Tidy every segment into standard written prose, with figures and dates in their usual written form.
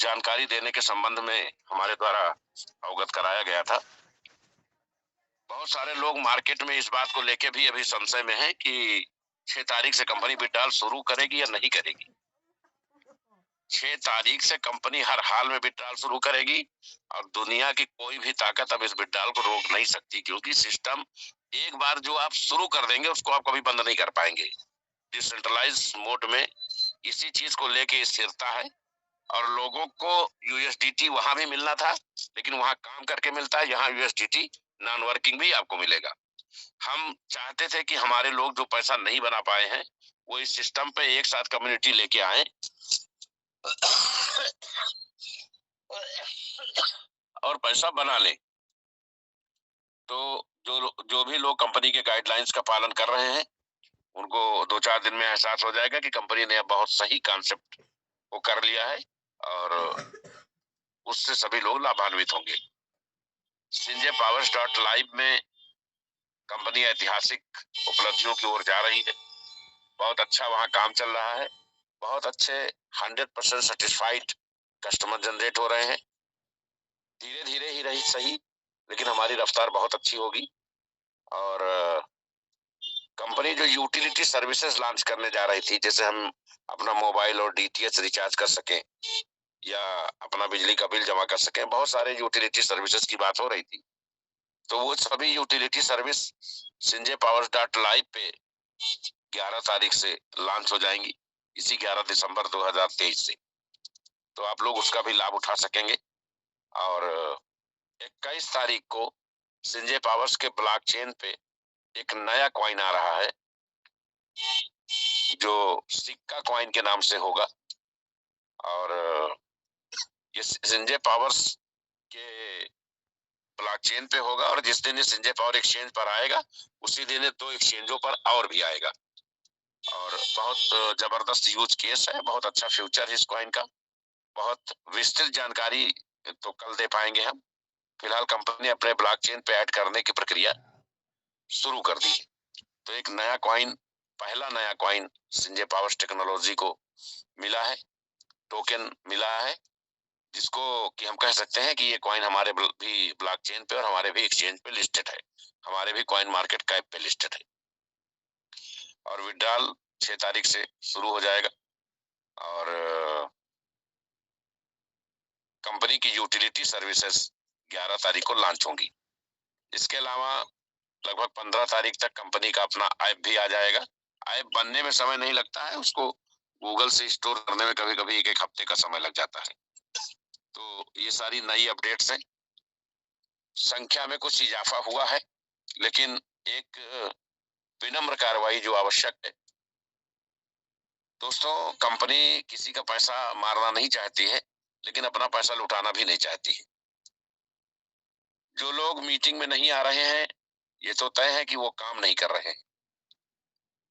कुछ जानकारी देने के संबंध में हमारे द्वारा अवगत कराया गया था। बहुत सारे लोग मार्केट में इस बात को लेके भी अभी संशय में हैं कि 6 तारीख से कंपनी विड्रॉल शुरू करेगी या नहीं करेगी। 6 तारीख से कंपनी हर हाल में विड्रॉल शुरू करेगी और दुनिया की कोई भी ताकत अब इस विड्रॉल को रोक नहीं सकती, क्योंकि सिस्टम एक बार जो आप शुरू कर देंगे उसको आप कभी बंद नहीं कर पाएंगे। डिसेंट्रलाइज मोड में इसी चीज को लेके स्थिरता है और लोगों को यूएसडीटी वहां भी मिलना था, लेकिन वहां काम करके मिलता है, यहाँ यूएसडीटी नॉन वर्किंग भी आपको मिलेगा। हम चाहते थे कि हमारे लोग जो पैसा नहीं बना पाए हैं वो इस सिस्टम पे एक साथ कम्युनिटी लेके आए और पैसा बना ले। तो जो भी लोग कंपनी के गाइडलाइंस का पालन कर रहे हैं उनको 2-4 दिन में एहसास हो जाएगा कि कंपनी ने बहुत सही कॉन्सेप्ट को कर लिया है और उससे सभी लोग लाभान्वित होंगे। संजय पावर्स डॉट लाइव में कंपनी ऐतिहासिक उपलब्धियों की ओर जा रही है। बहुत अच्छा वहां काम चल रहा है। बहुत अच्छे 100% सेटिस्फाइड कस्टमर जनरेट हो रहे हैं। धीरे धीरे ही रही सही, लेकिन हमारी रफ्तार बहुत अच्छी होगी। और कंपनी जो यूटिलिटी सर्विसेज लॉन्च करने जा रही थी, जैसे हम अपना मोबाइल और डीटीएच रिचार्ज कर सकें या अपना बिजली का बिल जमा कर सकें, बहुत सारे यूटिलिटी सर्विसेज की बात हो रही थी। तो वो सभी utility service Sanjay powers dot live पे 11 तारीख से लॉन्च हो जाएंगी, इसी 11 दिसंबर 2023 से। तो आप लोग उसका भी लाभ उठा सकेंगे। और 21 तारीख को संजय पावर्स के ब्लॉकचेन पे एक नया कॉइन आ रहा है जो सिक्का कॉइन के नाम से होगा। और ये संजय पावर्स के ब्लॉकचेन पे होगा और जिस दिन ये संजय पावर एक्सचेंज पर आएगा उसी दिन 2 एक्सचेंजों पर और भी आएगा। और बहुत जबरदस्त यूज केस है, बहुत अच्छा फ्यूचर है इस कॉइन का। बहुत विस्तृत जानकारी तो कल दे पाएंगे हम। फिलहाल कंपनी ने अपने ब्लॉकचेन पे ऐड करने की प्रक्रिया शुरू कर दी है। तो एक नया कॉइन, पहला नया कॉइन संजय पावर्स टेक्नोलॉजी को मिला है, टोकन मिला है, जिसको कि हम कह सकते हैं कि ये कॉइन हमारे भी ब्लॉकचेन पे और हमारे भी एक्सचेंज पे लिस्टेड है, हमारे भी कॉइन मार्केट कैप पे लिस्टेड है। और विड्रॉल 6 तारीख से शुरू हो जाएगा और कंपनी की यूटिलिटी सर्विसेज 11 तारीख को लॉन्च होंगी। इसके अलावा लगभग 15 तारीख तक कंपनी का अपना ऐप भी आ जाएगा। ऐप बनने में समय नहीं लगता है, उसको गूगल से स्टोर करने में कभी कभी 1-1 हफ्ते का समय लग जाता है। तो ये सारी नई अपडेट्स हैं। संख्या में कुछ इजाफा हुआ है, लेकिन एक विनम्र कार्रवाई जो आवश्यक है। दोस्तों, कंपनी किसी का पैसा मारना नहीं चाहती है, लेकिन अपना पैसा लुटाना भी नहीं चाहती है। जो लोग मीटिंग में नहीं आ रहे हैं, ये तो तय है कि वो काम नहीं कर रहे हैं,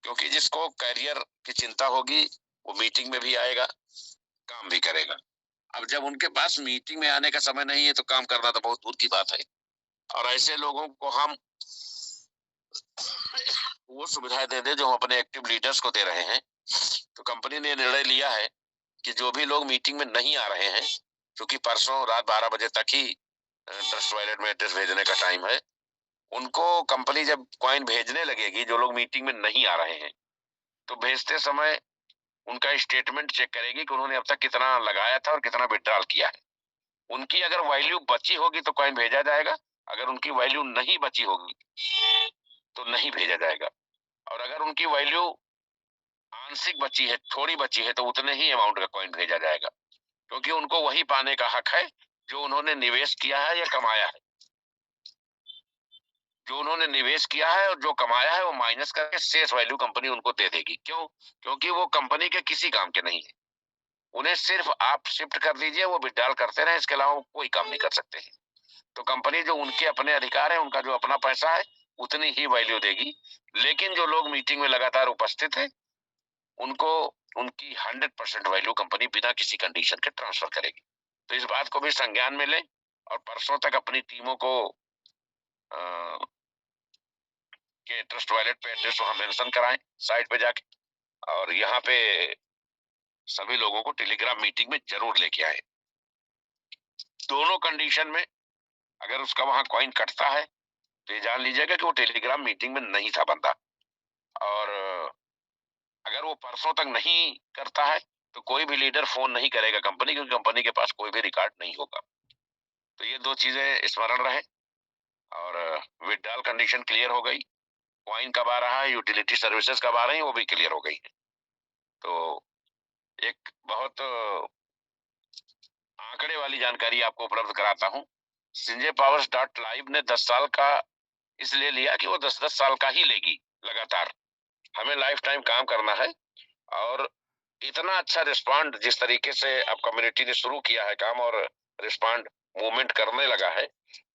क्योंकि जिसको करियर की चिंता होगी वो मीटिंग में भी आएगा, काम भी करेगा। अब जब उनके पास मीटिंग में आने का समय नहीं है तो काम करना तो बहुत दूर की बात है। और ऐसे लोगों को हम वो सुविधाएं दे दे जो हम अपने एक्टिव लीडर्स को दे रहे हैं। तो कंपनी ने निर्णय लिया है कि जो भी लोग मीटिंग में नहीं आ रहे हैं, क्योंकि परसों रात 12 बजे तक ही ट्रस्ट वॉलेट में एड्रेस भेजने का टाइम है, उनको कंपनी जब कॉइन भेजने लगेगी, जो लोग मीटिंग में नहीं आ रहे हैं, तो भेजते समय उनका स्टेटमेंट चेक करेगी कि उन्होंने अब तक कितना लगाया था और कितना विड्रॉल किया है। उनकी अगर वैल्यू बची होगी तो कॉइन भेजा जाएगा, अगर उनकी वैल्यू नहीं बची होगी तो नहीं भेजा जाएगा। और अगर उनकी वैल्यू आंशिक बची है, थोड़ी बची है, तो उतने ही अमाउंट का कॉइन भेजा जाएगा, क्योंकि उनको वही पाने का हक है जो उन्होंने निवेश किया है या कमाया है। जो उन्होंने निवेश किया है और जो कमाया है वो माइनस करके शेष वैल्यू कंपनी उनको दे देगी। क्यों? क्योंकि वो कंपनी के किसी काम के नहीं है। उन्हें सिर्फ आप शिफ्ट कर दीजिए, वो विड्रॉल करते रहे, इसके अलावा वो कोई काम नहीं कर सकते हैं। तो कंपनी जो उनके अपने अधिकार है, उनका जो अपना पैसा है, उतनी ही वैल्यू देगी। लेकिन जो लोग मीटिंग में लगातार उपस्थित है, उनको उनकी 100% वैल्यू कंपनी बिना किसी कंडीशन के ट्रांसफर करेगी। तो इस बात को भी संज्ञान में लें और परसों तक अपनी टीमों को के ट्रस्ट वॉलेट पे एड्रेस वहां मेंशन कराएं साइट पे जाके, और यहाँ पे सभी लोगों को टेलीग्राम मीटिंग में जरूर लेके आए। दोनों कंडीशन में अगर उसका वहां कॉइन कटता है तो ये जान लीजिएगा कि वो टेलीग्राम मीटिंग में नहीं था बंदा। और अगर वो परसों तक नहीं करता है तो कोई भी लीडर फोन नहीं करेगा कंपनी, क्योंकि कंपनी के पास कोई भी रिकॉर्ड नहीं होगा। तो ये दो चीजें स्मरण रहे। और विड्रॉल कंडीशन क्लियर हो गई, कॉइन कब आ रहा है, यूटिलिटी सर्विसेज कब आ रही है, वो भी क्लियर हो गई है। तो एक बहुत आंकड़े वाली जानकारी आपको उपलब्ध कराता हूँ। संजय पावर्स डॉट लाइव ने 10 साल का इसलिए लिया कि वो 10-10 साल का ही लेगी लगातार। हमें लाइफ टाइम काम करना है। और इतना अच्छा रिस्पॉन्ड जिस तरीके से अब कम्युनिटी ने शुरू किया है काम, और रिस्पॉन्ड मूवमेंट करने लगा है।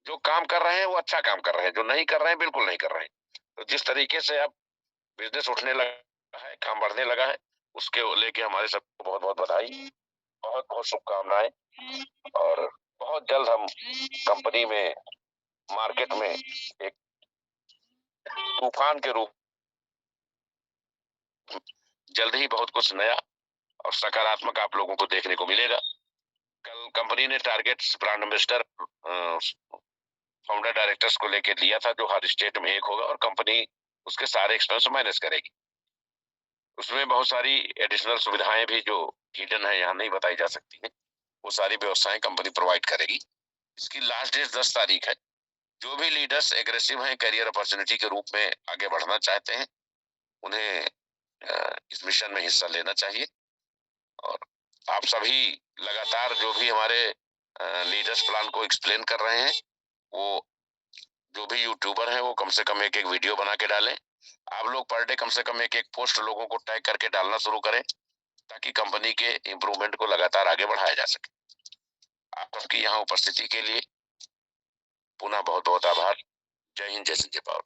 जो काम कर रहे हैं वो अच्छा काम कर रहे हैं, जो नहीं कर रहे हैं बिल्कुल नहीं कर रहे हैं। तो जिस तरीके से अब बिजनेस उठने लगा है, काम बढ़ने लगा है, उसके लेके हमारे सबको बहुत बहुत बधाई, बहुत बहुत शुभकामनाएं। और बहुत जल्द हम कंपनी में, मार्केट में एक तूफान के रूप, जल्द ही बहुत कुछ नया और सकारात्मक आप लोगों को देखने को मिलेगा। कल कंपनी ने targets brand ambassador, founder directors को लेकर लिया था, जो हर स्टेट में एक होगा और कंपनी उसके सारे एक्सपेंस मैनेज करेगी। उसमें बहुत सारी एडिशनल सुविधाएं भी जो हिडन है, यहाँ नहीं बताई जा सकती है, वो सारी व्यवस्थाएं कंपनी प्रोवाइड करेगी। इसकी लास्ट डेट 10 तारीख है। जो भी लीडर्स एग्रेसिव हैं, करियर अपॉर्चुनिटी के रूप में आगे बढ़ना चाहते हैं, उन्हें इस मिशन में हिस्सा लेना चाहिए। और आप सभी लगातार जो भी हमारे लीडर्स प्लान को एक्सप्लेन कर रहे हैं, वो जो भी यूट्यूबर हैं वो कम से कम एक एक वीडियो बना के डालें। आप लोग पर डे कम से कम एक एक पोस्ट लोगों को टैग करके डालना शुरू करें, ताकि कंपनी के इम्प्रूवमेंट को लगातार आगे बढ़ाया जा सके। आप सबकी यहाँ उपस्थिति के लिए पुनः बहुत बहुत आभार। जय हिंद, जय संजय पावर।